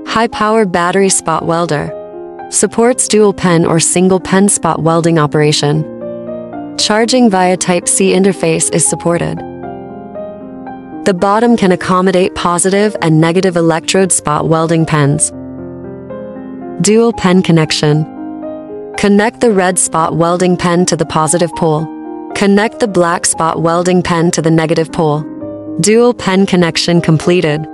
High-power battery spot welder. Supports dual pen or single pen spot welding operation. Charging via Type-C interface is supported. The bottom can accommodate positive and negative electrode spot welding pens. Dual pen connection. Connect the red spot welding pen to the positive pole. Connect the black spot welding pen to the negative pole. Dual pen connection completed.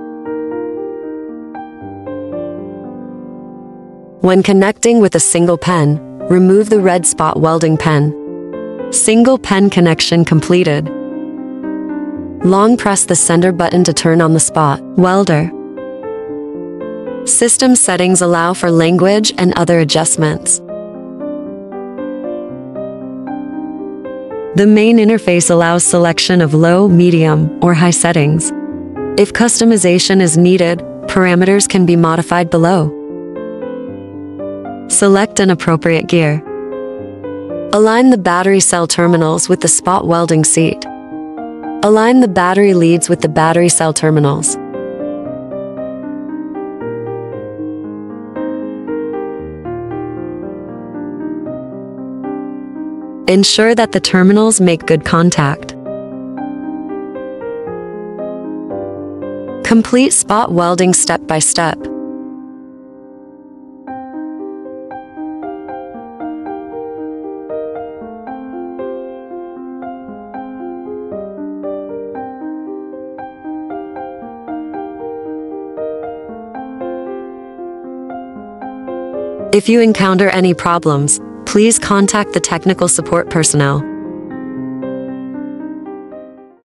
When connecting with a single pen, remove the red spot welding pen. Single pen connection completed. Long press the center button to turn on the spot welder. System settings allow for language and other adjustments. The main interface allows selection of low, medium, or high settings. If customization is needed, parameters can be modified below. Select an appropriate gear. Align the battery cell terminals with the spot welding seat. Align the battery leads with the battery cell terminals. Ensure that the terminals make good contact. Complete spot welding step by step. If you encounter any problems, please contact the technical support personnel.